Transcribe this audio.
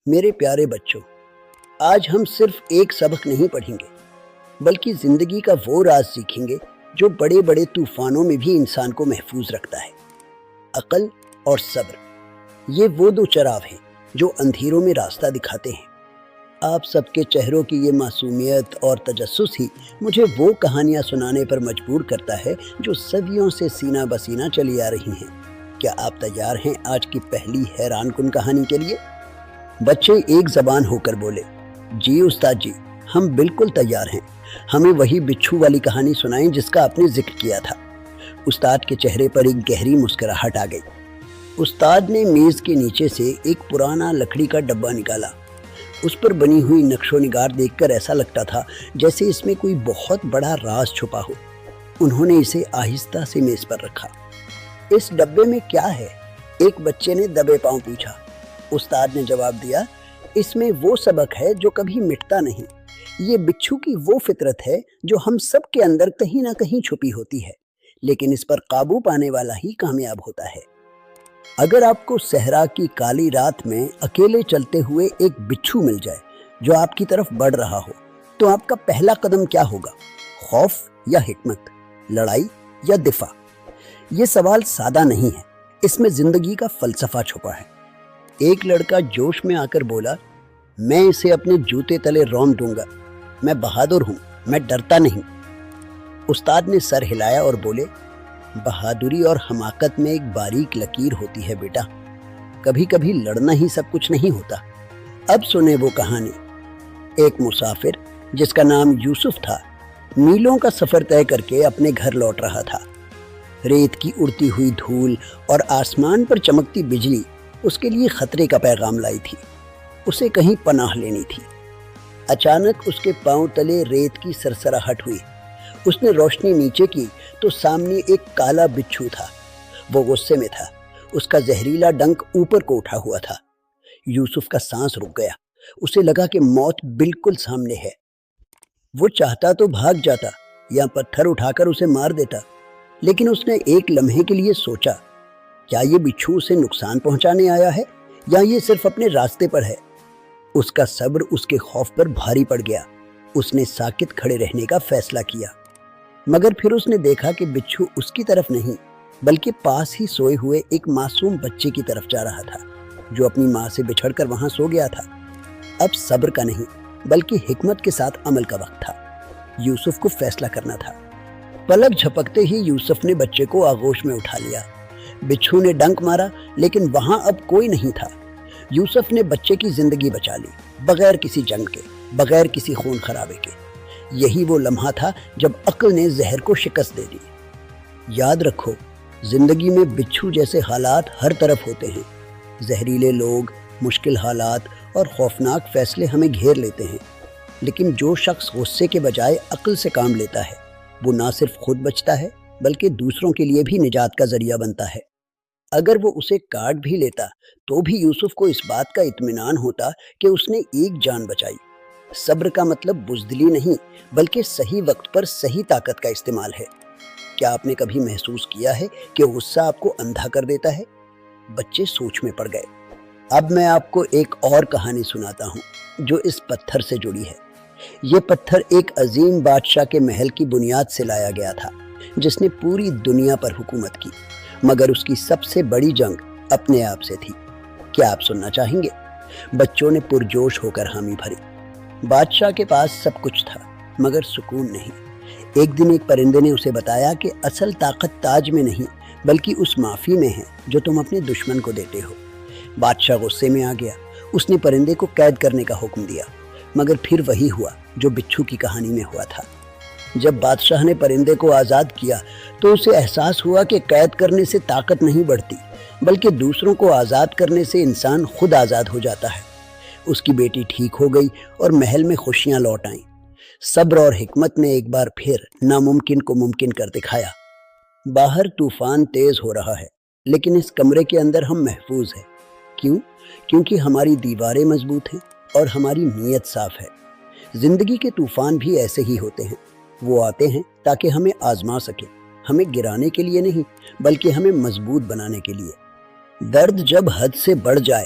میرے پیارے بچوں، آج ہم صرف ایک سبق نہیں پڑھیں گے بلکہ زندگی کا وہ راز سیکھیں گے جو بڑے بڑے طوفانوں میں بھی انسان کو محفوظ رکھتا ہے۔ عقل اور صبر، یہ وہ دو چراغ ہیں جو اندھیروں میں راستہ دکھاتے ہیں۔ آپ سب کے چہروں کی یہ معصومیت اور تجسس ہی مجھے وہ کہانیاں سنانے پر مجبور کرتا ہے جو صدیوں سے سینہ بسینہ چلی آ رہی ہیں۔ کیا آپ تیار ہیں آج کی پہلی حیران کن کہانی کے لیے؟ بچے ایک زبان ہو کر بولے، جی استاد جی، ہم بالکل تیار ہیں۔ ہمیں وہی بچھو والی کہانی سنائیں جس کا آپ نے ذکر کیا تھا۔ استاد کے چہرے پر ایک گہری مسکراہٹ آ گئی۔ استاد نے میز کے نیچے سے ایک پرانا لکڑی کا ڈبہ نکالا۔ اس پر بنی ہوئی نقش و نگار دیکھ کر ایسا لگتا تھا جیسے اس میں کوئی بہت بڑا راز چھپا ہو۔ انہوں نے اسے آہستہ سے میز پر رکھا۔ اس ڈبے میں کیا ہے؟ ایک بچے نے دبے پاؤں پوچھا۔ استاد نے جواب دیا، اس میں وہ سبق ہے جو کبھی مٹتا نہیں۔ یہ بچھو کی وہ فطرت ہے جو ہم سب کے اندر کہیں نہ کہیں چھپی ہوتی ہے، لیکن اس پر قابو پانے والا ہی کامیاب ہوتا ہے۔ اگر آپ کو صحرا کی کالی رات میں اکیلے چلتے ہوئے ایک بچھو مل جائے جو آپ کی طرف بڑھ رہا ہو، تو آپ کا پہلا قدم کیا ہوگا؟ خوف یا حکمت؟ لڑائی یا دفاع؟ یہ سوال سادہ نہیں ہے، اس میں زندگی کا فلسفہ چھپا ہے۔ ایک لڑکا جوش میں آ کر بولا، میں اسے اپنے جوتے تلے رون دوں گا، میں بہادر ہوں، میں ڈرتا نہیں۔ استاد نے سر ہلایا اور بولے، بہادری اور حماقت میں ایک باریک لکیر ہوتی ہے بیٹا، کبھی کبھی لڑنا ہی سب کچھ نہیں ہوتا۔ اب سنیں وہ کہانی۔ ایک مسافر جس کا نام یوسف تھا، میلوں کا سفر طے کر کے اپنے گھر لوٹ رہا تھا۔ ریت کی اڑتی ہوئی دھول اور آسمان پر چمکتی بجلی اس کے لیے خطرے کا پیغام لائی تھی۔ اسے کہیں پناہ لینی تھی۔ اچانک اس کے پاؤں تلے ریت کی سرسراہٹ ہوئی۔ اس نے روشنی نیچے کی تو سامنے ایک کالا بچھو تھا۔ وہ غصے میں تھا، اس کا زہریلا ڈنک اوپر کو اٹھا ہوا تھا۔ یوسف کا سانس رک گیا، اسے لگا کہ موت بالکل سامنے ہے۔ وہ چاہتا تو بھاگ جاتا یا پتھر اٹھا کر اسے مار دیتا، لیکن اس نے ایک لمحے کے لیے سوچا، کیا یہ بچھو اسے نقصان پہنچانے آیا ہے یا یہ صرف اپنے راستے پر ہے؟ اس کا صبر اس کے خوف پر بھاری پڑ گیا۔ اس نے ساکت کھڑے رہنے کا فیصلہ کیا، مگر پھر اس نے دیکھا کہ بچھو اس کی طرف نہیں بلکہ پاس ہی سوئے ہوئے ایک معصوم بچے کی طرف جا رہا تھا جو اپنی ماں سے بچھڑ کر وہاں سو گیا تھا۔ اب صبر کا نہیں بلکہ حکمت کے ساتھ عمل کا وقت تھا۔ یوسف کو فیصلہ کرنا تھا۔ پلک جھپکتے ہی یوسف نے بچے کو آغوش میں اٹھا لیا۔ بچھو نے ڈنک مارا لیکن وہاں اب کوئی نہیں تھا۔ یوسف نے بچے کی زندگی بچا لی، بغیر کسی جنگ کے، بغیر کسی خون خرابے کے۔ یہی وہ لمحہ تھا جب عقل نے زہر کو شکست دے دی۔ یاد رکھو، زندگی میں بچھو جیسے حالات ہر طرف ہوتے ہیں۔ زہریلے لوگ، مشکل حالات اور خوفناک فیصلے ہمیں گھیر لیتے ہیں، لیکن جو شخص غصے کے بجائے عقل سے کام لیتا ہے، وہ نہ صرف خود بچتا ہے بلکہ دوسروں کے لیے بھی نجات کا ذریعہ بنتا ہے۔ اگر وہ اسے کاٹ بھی لیتا تو بھی یوسف کو اس بات کا اطمینان ہوتا کہ اس نے ایک جان بچائی۔ صبر کا مطلب بزدلی نہیں بلکہ صحیح وقت پر صحیح طاقت کا استعمال ہے۔ کیا آپ نے کبھی محسوس کیا ہے کہ غصہ آپ کو اندھا کر دیتا ہے؟ بچے سوچ میں پڑ گئے۔ اب میں آپ کو ایک اور کہانی سناتا ہوں جو اس پتھر سے جڑی ہے۔ یہ پتھر ایک عظیم بادشاہ کے محل کی بنیاد سے لایا گیا تھا جس نے پوری دنیا پر حکومت کی، مگر اس کی سب سے بڑی جنگ اپنے آپ سے تھی۔ کیا آپ سننا چاہیں گے؟ بچوں نے پرجوش ہو کر حامی بھری۔ بادشاہ کے پاس سب کچھ تھا مگر سکون نہیں۔ ایک دن ایک پرندے نے اسے بتایا کہ اصل طاقت تاج میں نہیں بلکہ اس معافی میں ہے جو تم اپنے دشمن کو دیتے ہو۔ بادشاہ غصے میں آ گیا۔ اس نے پرندے کو قید کرنے کا حکم دیا، مگر پھر وہی ہوا جو بچھو کی کہانی میں ہوا تھا۔ جب بادشاہ نے پرندے کو آزاد کیا تو اسے احساس ہوا کہ قید کرنے سے طاقت نہیں بڑھتی بلکہ دوسروں کو آزاد کرنے سے انسان خود آزاد ہو جاتا ہے۔ اس کی بیٹی ٹھیک ہو گئی اور محل میں خوشیاں لوٹ آئیں۔ صبر اور حکمت نے ایک بار پھر ناممکن کو ممکن کر دکھایا۔ باہر طوفان تیز ہو رہا ہے لیکن اس کمرے کے اندر ہم محفوظ ہیں۔ کیوں؟ کیونکہ ہماری دیواریں مضبوط ہیں اور ہماری نیت صاف ہے۔ زندگی کے طوفان بھی ایسے ہی ہوتے ہیں۔ وہ آتے ہیں تاکہ ہمیں آزما سکے، ہمیں گرانے کے لیے نہیں بلکہ ہمیں مضبوط بنانے کے لیے۔ درد جب حد سے بڑھ جائے